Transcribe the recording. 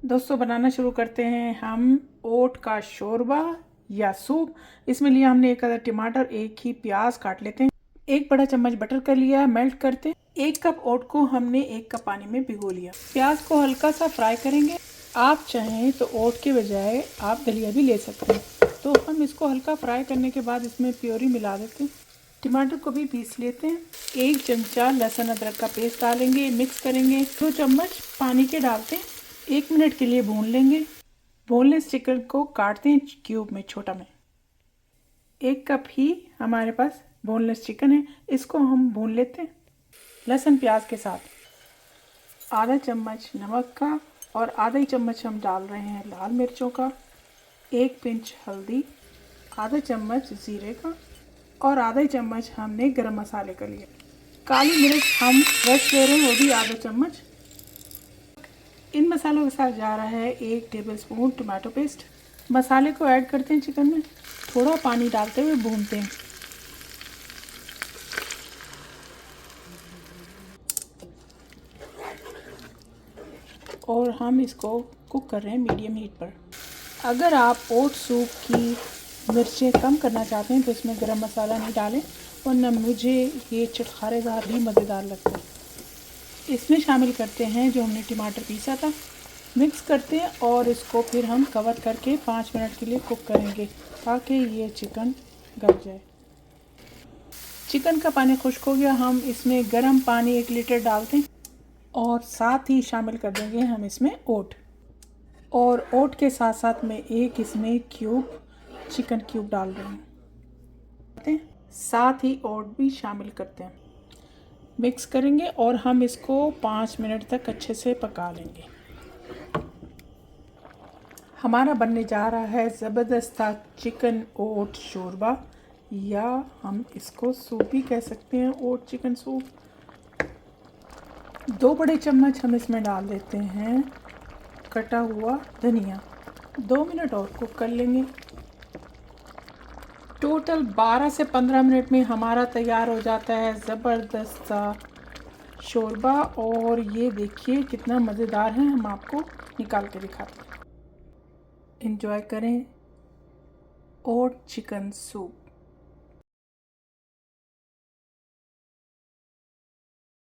दोस्तों बनाना शुरू करते हैं हम ओट का शोरबा या सूप। इसमें लिया हमने एक आधा टमाटर, एक ही प्याज काट लेते हैं। एक बड़ा चम्मच बटर कर लिया, मेल्ट करते। एक कप ओट को हमने एक कप पानी में भिगो लिया। प्याज को हल्का सा फ्राई करेंगे। आप चाहें तो ओट के बजाय आप दलिया भी ले सकते हैं। तो हम इसको हल्का फ्राई करने के बाद इसमें प्योरी मिला देते हैं। टमाटर को भी पीस लेते हैं। एक चमचा लहसुन अदरक का पेस्ट डालेंगे, मिक्स करेंगे। 2 चम्मच पानी के डालते हैं। 1 मिनट के लिए भून लेंगे। बोनलेस चिकन को काटते हैं क्यूब में, छोटा में। 1 कप ही हमारे पास बोनलेस चिकन है, इसको हम भून लेते हैं लहसुन प्याज के साथ। आधा चम्मच नमक का और आधा ही चम्मच हम डाल रहे हैं लाल मिर्चों का। 1 पिंच हल्दी, आधा चम्मच ज़ीरे का और आधा ही चम्मच हमने गरम मसाले का लिया। काली मिर्च हम फ्रेश ले रहे हैं, वो भी आधा चम्मच। इन मसालों के साथ जा रहा है 1 टेबलस्पून टमाटो पेस्ट। मसाले को ऐड करते हैं चिकन में, थोड़ा पानी डालते हुए भूनते हैं। और हम इसको कुक कर रहे हैं मीडियम हीट पर। अगर आप ओट सूप की मिर्चें कम करना चाहते हैं तो इसमें गरम मसाला नहीं डालें, वरना मुझे ये चटखारेदार भी मज़ेदार लगता है। इसमें शामिल करते हैं जो हमने टमाटर पीसा था, मिक्स करते हैं और इसको फिर हम कवर करके 5 मिनट के लिए कुक करेंगे ताकि ये चिकन गल जाए। चिकन का पानी खुश्क हो गया, हम इसमें गर्म पानी 1 लीटर डालते हैं और साथ ही शामिल कर देंगे हम इसमें ओट। और ओट के साथ साथ में एक इसमें क्यूब चिकन क्यूब डाल रहे हैं, साथ ही ओट भी शामिल करते हैं। मिक्स करेंगे और हम इसको 5 मिनट तक अच्छे से पका लेंगे। हमारा बनने जा रहा है ज़बरदस्त चिकन ओट शोरबा, या हम इसको सूप भी कह सकते हैं, ओट चिकन सूप। 2 बड़े चम्मच हम इसमें डाल देते हैं कटा हुआ धनिया। 2 मिनट और कुक कर लेंगे। टोटल 12 से 15 मिनट में हमारा तैयार हो जाता है ज़बरदस्त सा शोरबा। और ये देखिए कितना मज़ेदार है, हम आपको निकाल के दिखाते हैं। एंजॉय करें ओट चिकन सूप।